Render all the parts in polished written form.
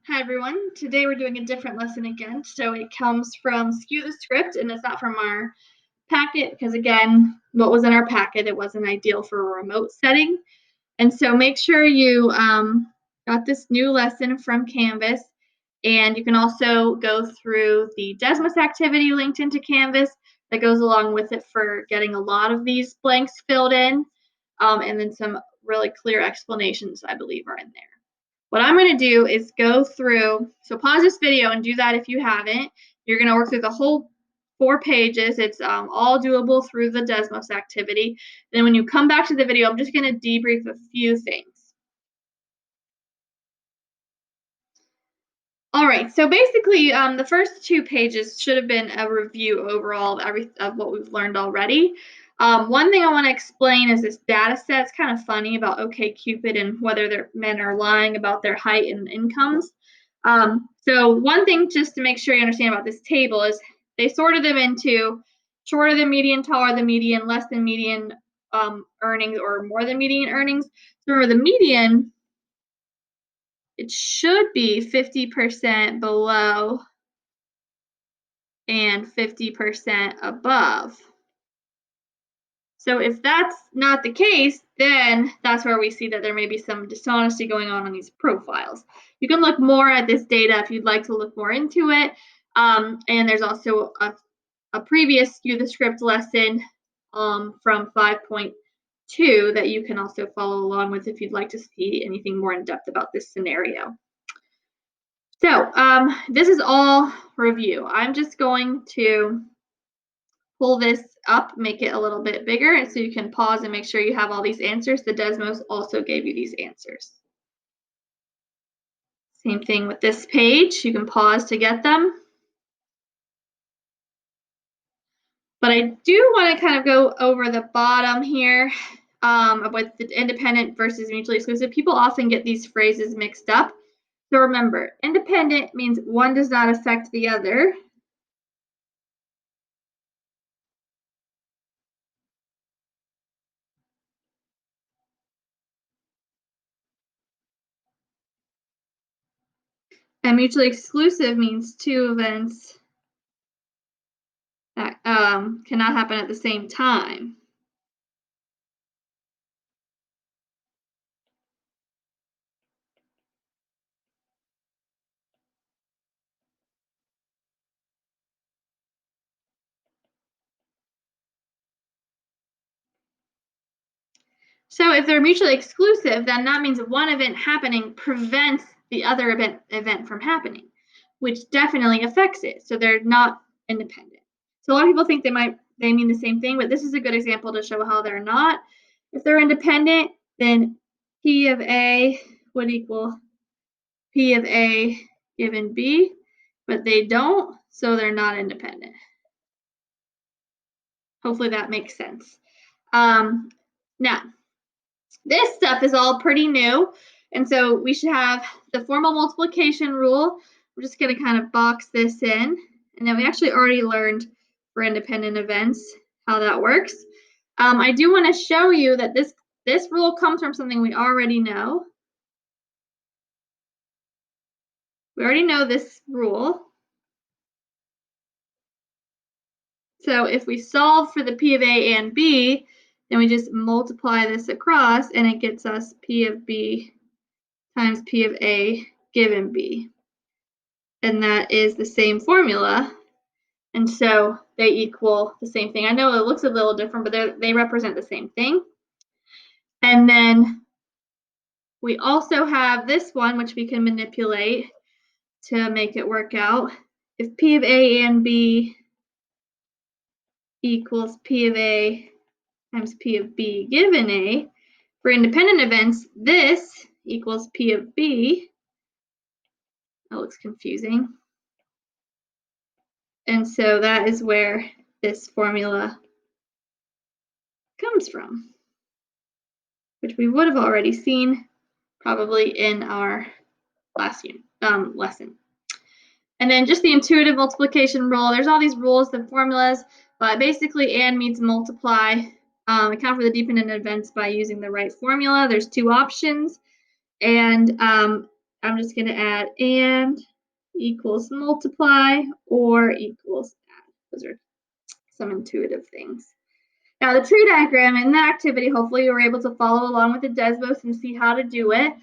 Hi everyone, today we're doing a different lesson again. So it comes from Skew the Script and it's not from our packet because again, what was in our packet, it wasn't ideal for a remote setting. And so make sure you got this new lesson from Canvas, and you can also go through the Desmos activity linked into Canvas that goes along with it for getting a lot of these blanks filled in, and then some really clear explanations I believe are in there. What I'm going to do is go through, so pause this video and do that if you haven't. You're going to work through the whole 4 pages. It's all doable through the Desmos activity. Then when you come back to the video, I'm just going to debrief a few things. All right, so basically the first 2 pages should have been a review overall of what we've learned already. One thing I want to explain is this data set. It's kind of funny about OkCupid and whether their men are lying about their height and incomes. So one thing just to make sure you understand about this table is they sorted them into shorter than median, taller than median, less than median earnings, or more than median earnings. So remember, the median, it should be 50% below and 50% above. So if that's not the case, then that's where we see that there may be some dishonesty going on these profiles. You can look more at this data if you'd like to look more into it. And there's also a previous Skew the Script lesson from 5.2 that you can also follow along with if you'd like to see anything more in depth about this scenario. So this is all review. I'm just going to pull this up, make it a little bit bigger so you can pause and make sure you have all these answers. The Desmos also gave you these answers. Same thing with this page. You can pause to get them. But I do want to kind of go over the bottom here with the independent versus mutually exclusive. People often get these phrases mixed up. So remember, independent means one does not affect the other. And mutually exclusive means 2 events that cannot happen at the same time. So if they're mutually exclusive, then that means one event happening prevents the other event from happening, which definitely affects it. So they're not independent. So a lot of people think they mean the same thing, but this is a good example to show how they're not. If they're independent, then P of A would equal P of A given B, but they don't, so they're not independent. Hopefully that makes sense. Now, this stuff is all pretty new, and so we should have the formal multiplication rule. We're just going to kind of box this in, and then we actually already learned for independent events how that works. I do want to show you that this rule comes from something we already know. We already know this rule. So if we solve for the P of A and B, then we just multiply this across, and it gets us P of B times P of A given B. And that is the same formula. And so they equal the same thing. I know it looks a little different, but they represent the same thing. And then we also have this one, which we can manipulate to make it work out. If P of A and B equals P of A times P of B given A, for independent events, this equals P of B. That looks confusing. And so that is where this formula comes from, which we would have already seen probably in our last lesson. And then just the intuitive multiplication rule. There's all these rules and formulas, but basically and means multiply. Account for the dependent events by using the right formula. There's 2 options. And I'm just going to add and equals multiply or equals add. Those are some intuitive things. Now the tree diagram in the activity, hopefully you were able to follow along with the Desmos and see how to do it.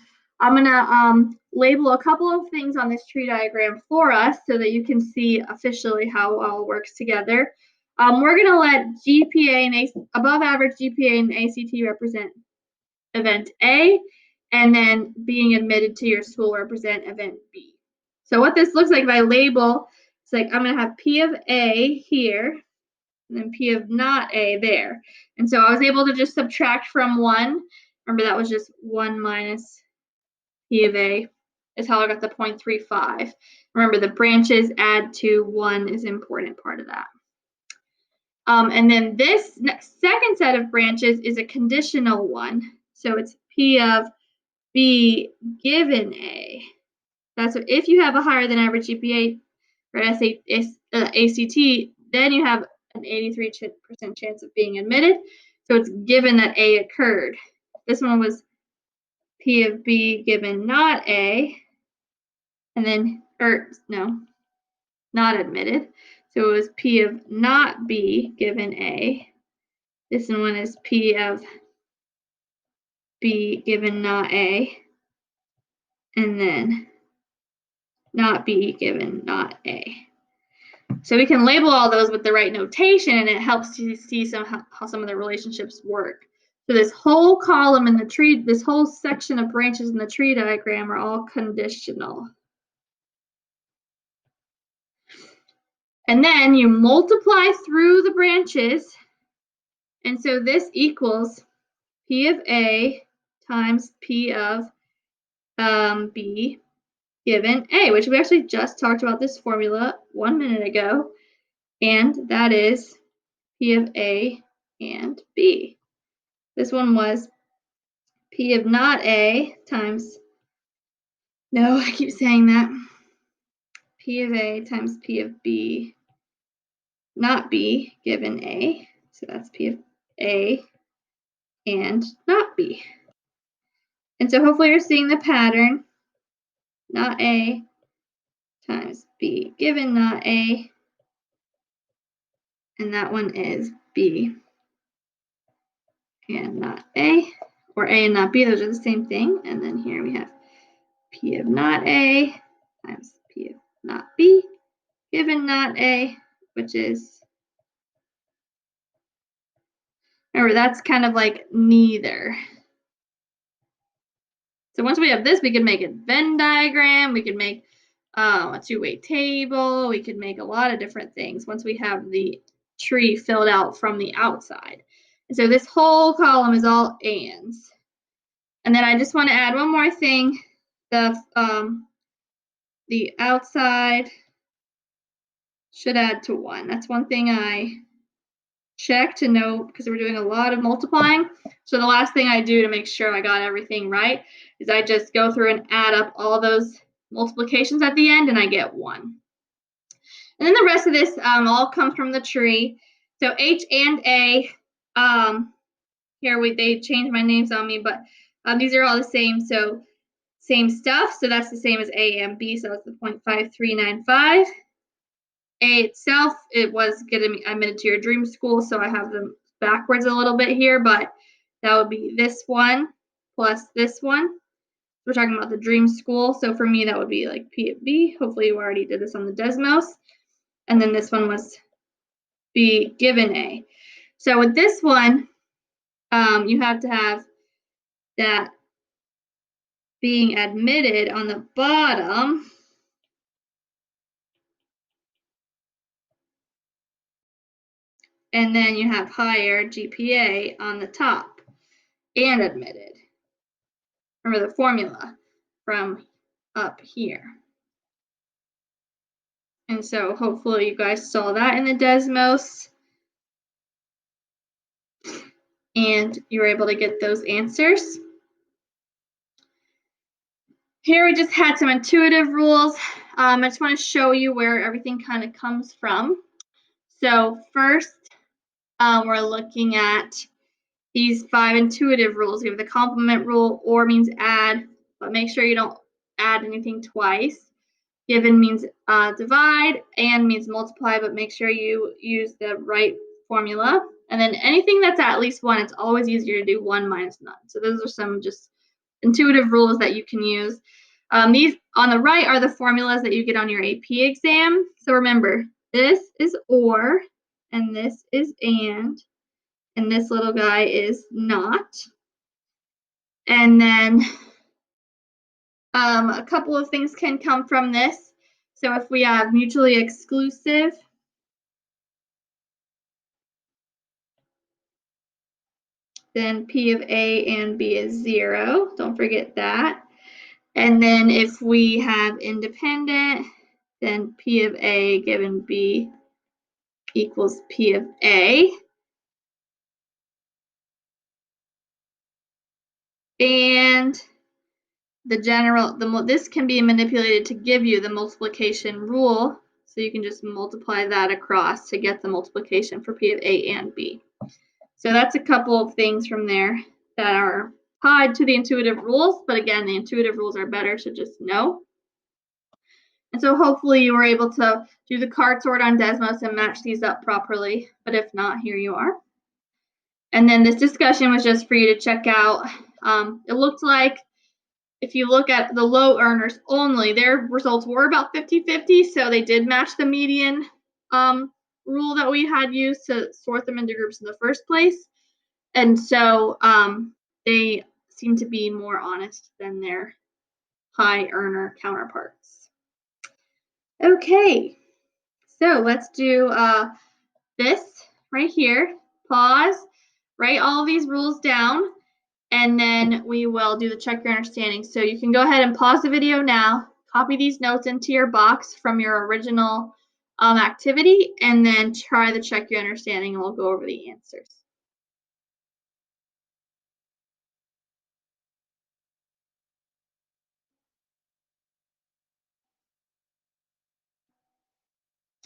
I'm gonna label a couple of things on this tree diagram for us so that you can see officially how it all works together. We're gonna let GPA and above average GPA and ACT represent event A, and then being admitted to your school represent event B. So what this looks like if I label, it's like I'm gonna have P of A here, and then P of not A there. And so I was able to just subtract from 1. Remember, that was just 1 minus P of A is how I got the 0.35. Remember, the branches add to 1 is an important part of that. And then this second set of branches is a conditional one. So it's P of B given A. That's what, if you have a higher than average GPA for ACT, then you have an 83% chance of being admitted. So it's given that A occurred. This one was P of B given not A, and then, not admitted. So it was P of not B given A. This one is P of B given not A, and then not B given not A. So we can label all those with the right notation, and it helps you see how some of the relationships work. So this whole column in the tree, this whole section of branches in the tree diagram are all conditional. And then you multiply through the branches, and so this equals P of A times P of B given A, which we actually just talked about this formula 1 minute ago, and that is P of A and B. This one was P of not A times, no, I keep saying that, P of A times P of B not B given A. So that's P of A and not B. And so hopefully you're seeing the pattern. Not A times B given not A. And that one is B and not A, or A and not B, those are the same thing. And then here we have P of not A times P of not B given not A, which is, remember, that's kind of like neither. So once we have this, we can make a Venn diagram, we can make a two-way table, we could make a lot of different things once we have the tree filled out from the outside. And so this whole column is all ands. And then I just want to add one more thing. The outside should add to 1. That's one thing I check to know, because we're doing a lot of multiplying. So the last thing I do to make sure I got everything right is I just go through and add up all those multiplications at the end, and I get 1. And then the rest of this all comes from the tree. So H and A, here they changed my names on me, but these are all the same. So same stuff. So that's the same as A and B. So that's the 0.5395. A itself, it was getting me admitted to your dream school, so I have them backwards a little bit here, but that would be this one plus this one. We're talking about the dream school, so for me that would be like P of B. Hopefully you already did this on the Desmos. And then this one was B given A. So with this one, you have to have that being admitted on the bottom. And then you have higher GPA on the top and admitted. Remember the formula from up here. And so hopefully you guys saw that in the Desmos and you were able to get those answers. Here we just had some intuitive rules. I just want to show you where everything kind of comes from. So first, we're looking at these 5 intuitive rules. We have the complement rule, or means add, but make sure you don't add anything twice. Given means divide, and means multiply, but make sure you use the right formula. And then anything that's at least 1, it's always easier to do 1 minus none. So those are some just intuitive rules that you can use. These on the right are the formulas that you get on your AP exam. So remember, this is or, and this is and this little guy is not. And then a couple of things can come from this. So if we have mutually exclusive, then P of A and B is 0. Don't forget that. And then if we have independent, then P of A given B equals P of A. And this can be manipulated to give you the multiplication rule. So you can just multiply that across to get the multiplication for P of A and B. So that's a couple of things from there that are tied to the intuitive rules. But again, the intuitive rules are better to just know. And so hopefully you were able to do the card sort on Desmos and match these up properly. But if not, here you are. And then this discussion was just for you to check out. It looked like if you look at the low earners only, their results were about 50-50. So they did match the median rule that we had used to sort them into groups in the first place. And so they seem to be more honest than their high earner counterparts. Okay, so let's do this right here. Pause, write all these rules down, and then we will do the check your understanding. So you can go ahead and pause the video now, copy these notes into your box from your original activity, and then try the check your understanding, and we'll go over the answers.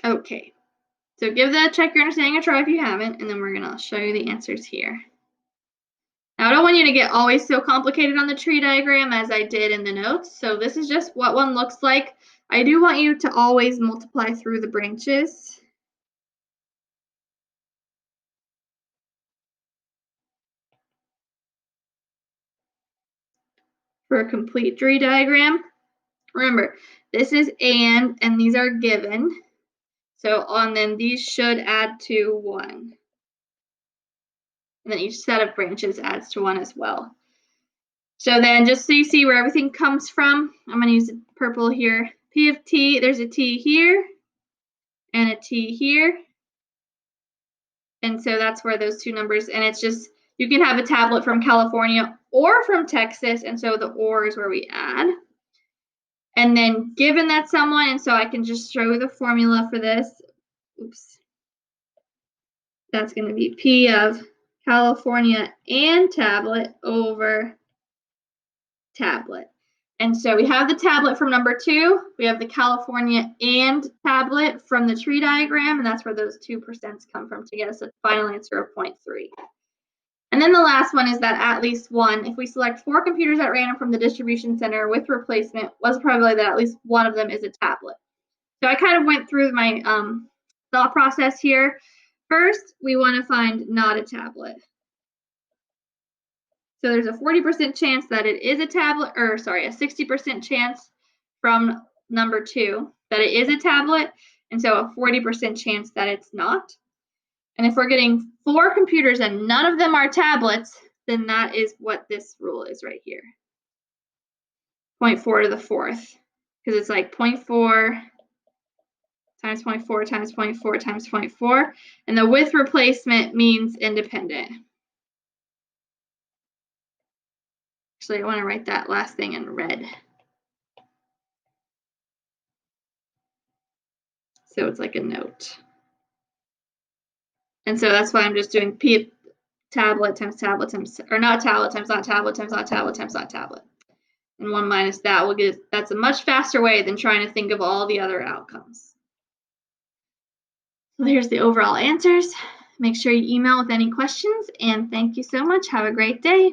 Okay, so give the check your understanding a try if you haven't, and then we're gonna show you the answers here. Now, I don't want you to get always so complicated on the tree diagram as I did in the notes. So this is just what one looks like. I do want you to always multiply through the branches. For a complete tree diagram. Remember, this is and these are given. So then these should add to 1. And then each set of branches adds to 1 as well. So then just so you see where everything comes from, I'm going to use purple here. P of T, there's a T here and a T here. And so that's where those two numbers, and it's just, you can have a tablet from California or from Texas, and so the or is where we add. And then given that someone, and so I can just show the formula for this. Oops. That's going to be P of California and tablet over tablet. And so we have the tablet from number 2. We have the California and tablet from the tree diagram, and that's where those 2% come from to get us a final answer of 0.3. And then the last one is that at least 1. If we select 4 computers at random from the distribution center with replacement, what's the probability that at least one of them is a tablet? So I kind of went through my thought process here. First, we want to find not a tablet. So there's a 40% chance that it is a tablet, or sorry, a 60% chance from number 2 that it is a tablet, and so a 40% chance that it's not. And if we're getting 4 computers and none of them are tablets, then that is what this rule is right here. 0.4 to the 4th, because it's like 0.4 times 0.4 times 0.4 times 0.4, and the with replacement means independent. Actually, I want to write that last thing in red. So it's like a note. And so that's why I'm just doing P tablet times tablet times, or not tablet times not tablet times not tablet times not tablet. And 1 minus that will get, that's a much faster way than trying to think of all the other outcomes. So here's the overall answers. Make sure you email with any questions, and thank you so much. Have a great day.